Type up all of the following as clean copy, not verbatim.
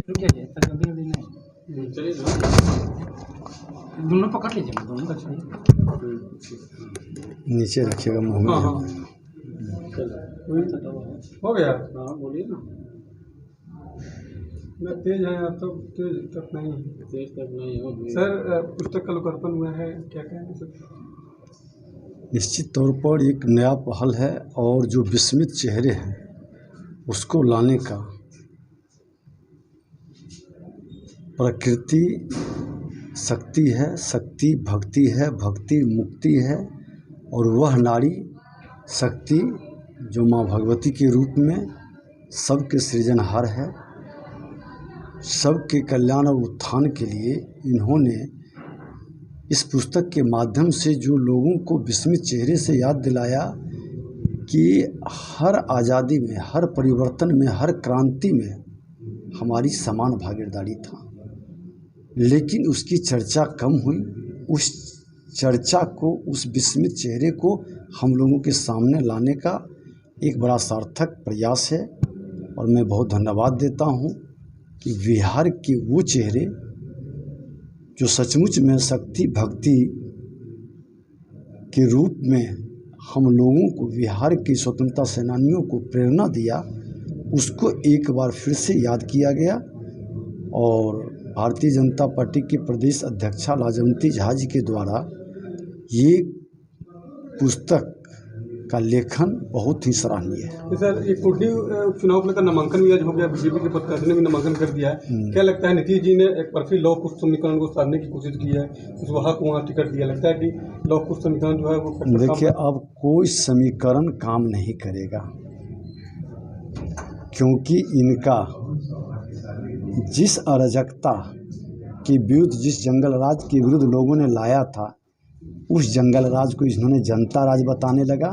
रुकिए जी, सर जल्दी जल्दी नहीं। चलिए दोनों पकड़ लीजिए, दोनों का चाहिए। नीचे रखिएगा मुँह में। हाँ हाँ हो गया। हाँ बोलिए ना। मैं तेज है आप तो तेज तक नहीं है। तेज तक नहीं हो सर पुस्तक का लोकार्पण हुआ है, क्या कहेंगे सर? निश्चित तौर पर एक नया पहल है और जो विस्मित चेहरे हैं उसको लाने का प्रकृति शक्ति है, शक्ति भक्ति है, भक्ति मुक्ति है और वह नारी शक्ति जो माँ भगवती के रूप में सबके सृजनहार है, सबके कल्याण और उत्थान के लिए इन्होंने इस पुस्तक के माध्यम से जो लोगों को विस्मित चेहरे से याद दिलाया कि हर आज़ादी में, हर परिवर्तन में, हर क्रांति में हमारी समान भागीदारी था, लेकिन उसकी चर्चा कम हुई। उस चर्चा को, उस विस्मित चेहरे को हम लोगों के सामने लाने का एक बड़ा सार्थक प्रयास है और मैं बहुत धन्यवाद देता हूँ कि बिहार के वो चेहरे जो सचमुच में शक्ति भक्ति के रूप में हम लोगों को, बिहार के स्वतंत्रता सेनानियों को प्रेरणा दिया, उसको एक बार फिर से याद किया गया। और भारतीय जनता पार्टी के प्रदेश अध्यक्षा लाजवंती झा जी के द्वारा ये पुस्तक का लेखन बहुत ही सराहनीय है। तो सर ये कुंडली चुनाव को लेकर नामांकन भी आज हो गया, बीजेपी के प्रत्याशी ने भी नामांकन कर दिया है। क्या लगता है नीतीश जी ने एक बार लौह कुश समीकरण को साधने की कोशिश की है, कुशवाहा को वहाँ टिकट दिया, लगता है कि लौह कुश समीकरण जो है वो देखिए अब कोई समीकरण काम नहीं करेगा, क्योंकि इनका जिस अराजकता के विरुद्ध, जिस जंगल राज के विरुद्ध लोगों ने लाया था, उस जंगल राज को इन्होंने जनता राज बताने लगा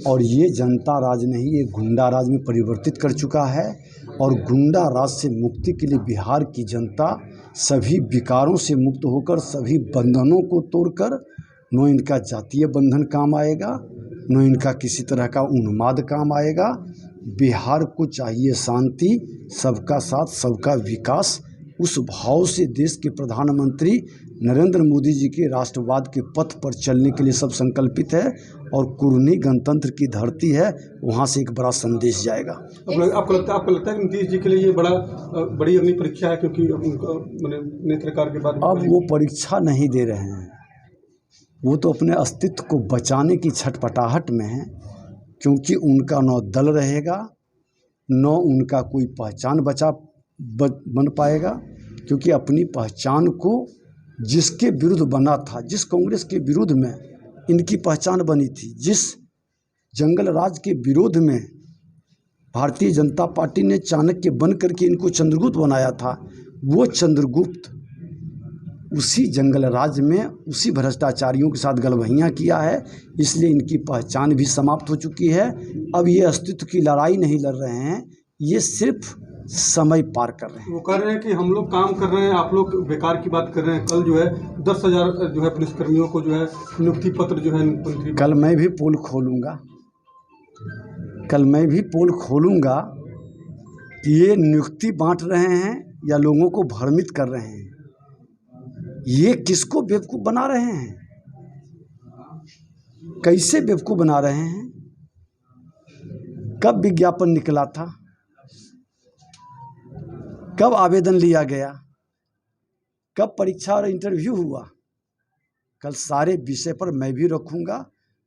और ये जनता राज नहीं, ये गुंडा राज में परिवर्तित कर चुका है। और गुंडा राज से मुक्ति के लिए बिहार की जनता सभी विकारों से मुक्त होकर, सभी बंधनों को तोड़कर, न इनका जातीय बंधन काम आएगा, न इनका किसी तरह का उन्माद काम आएगा। बिहार को चाहिए शांति, सबका साथ, सबका विकास। उस भाव से देश के प्रधानमंत्री नरेंद्र मोदी जी के राष्ट्रवाद के पथ पर चलने के लिए सब संकल्पित है और कुर्नी गणतंत्र की धरती है, वहाँ से एक बड़ा संदेश जाएगा। आपको लगता है कि नीतीश जी के लिए ये बड़ी अग्नि परीक्षा है, क्योंकि उनका नेत्रकार के बाद अब वो परीक्षा नहीं दे रहे हैं, वो तो अपने अस्तित्व को बचाने की छटपटाहट में है, क्योंकि उनका न दल रहेगा, न उनका कोई पहचान बन पाएगा, क्योंकि अपनी पहचान को जिसके विरुद्ध बना था, जिस कांग्रेस के विरुद्ध में इनकी पहचान बनी थी, जिस जंगल राज के विरोध में भारतीय जनता पार्टी ने चाणक्य बन करके इनको चंद्रगुप्त बनाया था, वो चंद्रगुप्त उसी जंगल राज में उसी भ्रष्टाचारियों के साथ गलबहियाँ किया है, इसलिए इनकी पहचान भी समाप्त हो चुकी है। अब ये अस्तित्व की लड़ाई नहीं लड़ रहे हैं, ये सिर्फ समय पार कर रहे हैं। वो कह रहे हैं कि हम लोग काम कर रहे हैं, आप लोग बेकार की बात कर रहे हैं। कल जो है 10,000 जो है पुलिसकर्मियों को जो है नियुक्ति पत्र जो है मंत्री, कल मैं भी पोल खोलूँगा, कल मैं भी पोल खोलूँगा कि ये नियुक्ति बांट रहे हैं या लोगों को भ्रमित कर रहे हैं, ये किसको बेवकूफ़ बना रहे हैं, कैसे बेवकूफ़ बना रहे हैं। कब विज्ञापन निकला था, कब आवेदन लिया गया, कब परीक्षा और इंटरव्यू हुआ। कल सारे विषय पर मैं भी रखूंगा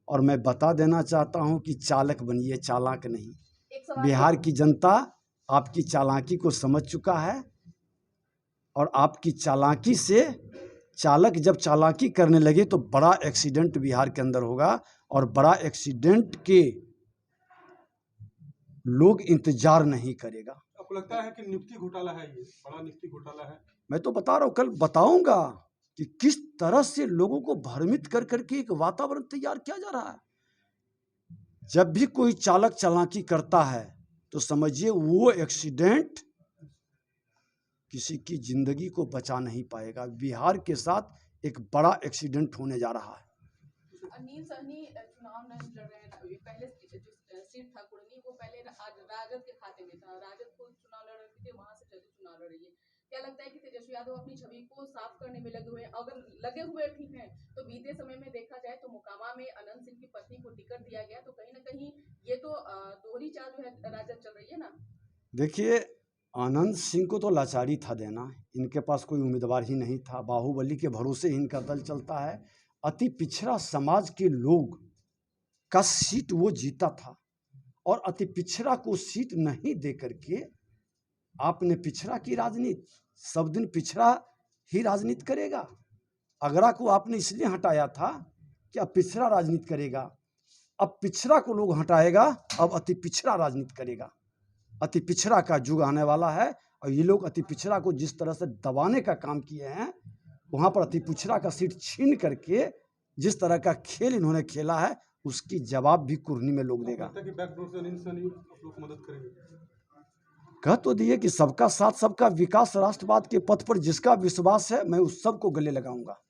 और मैं बता देना चाहता हूं कि चालक बनिए, चालाक नहीं। बिहार की जनता आपकी चालाकी को समझ चुका है और आपकी चालाकी से चालक जब चालाकी करने लगे तो बड़ा एक्सीडेंट बिहार के अंदर होगा और बड़ा एक्सीडेंट के लोग इंतजार नहीं करेगा। आपको लगता है कि नियुक्ति घोटाला है, ये बड़ा नियुक्ति घोटाला है? मैं तो बता रहा हूँ, कल बताऊंगा कि किस तरह से लोगों को भ्रमित कर करके एक वातावरण तैयार किया जा रहा है। जब भी कोई चालक चालाकी करता है तो समझिए वो एक्सीडेंट किसी की जिंदगी को बचा नहीं पाएगा। बिहार के साथ एक बड़ा एक्सीडेंट होने जा रहा है। अनिल सहनी चुनाव नहीं लड़ रहे हैं, पहले जो सीट था कुर्नी वो पहले राजद के खाते में था, राजद को चुनाव लड़ रही थी, वहां से जल्दी चुनाव लड़ रही है। क्या लगता है कि तेजस्वी यादव अपनी छवि को साफ करने में लगे हुए हैं? अगर लगे हुए ठीक हैं, तो बीते समय में देखा जाए तो मोकामा में अनंत सिंह की पत्नी को टिकट दिया गया, तो कहीं ना कहीं ये तो दोहरी चाल जो है राजद चल रही है ना। देखिए, आनंद सिंह को तो लाचारी था देना, इनके पास कोई उम्मीदवार ही नहीं था, बाहुबली के भरोसे ही इनका दल चलता है। अति पिछड़ा समाज के लोग का सीट वो जीता था, और अति पिछड़ा को सीट नहीं दे करके आपने पिछड़ा की राजनीति, सब दिन पिछड़ा ही राजनीति करेगा। अगरा को आपने इसलिए हटाया था कि अब पिछड़ा राजनीति करेगा, अब पिछड़ा को लोग हटाएगा, अब अति पिछड़ा राजनीति करेगा। अति पिछड़ा का युग आने वाला है, और ये लोग अति पिछड़ा को जिस तरह से दबाने का काम किए हैं, वहाँ पर अति पिछड़ा का सीट छीन करके जिस तरह का खेल इन्होंने खेला है, उसकी जवाब भी कुर्नी में लोग देगा। बैकडोर से अनिल सहनी आप लोग मदद करेंगे? कह तो दिए कि सबका साथ सबका विकास, राष्ट्रवाद के पथ पर जिसका विश्वास है, मैं उस सब को गले लगाऊंगा।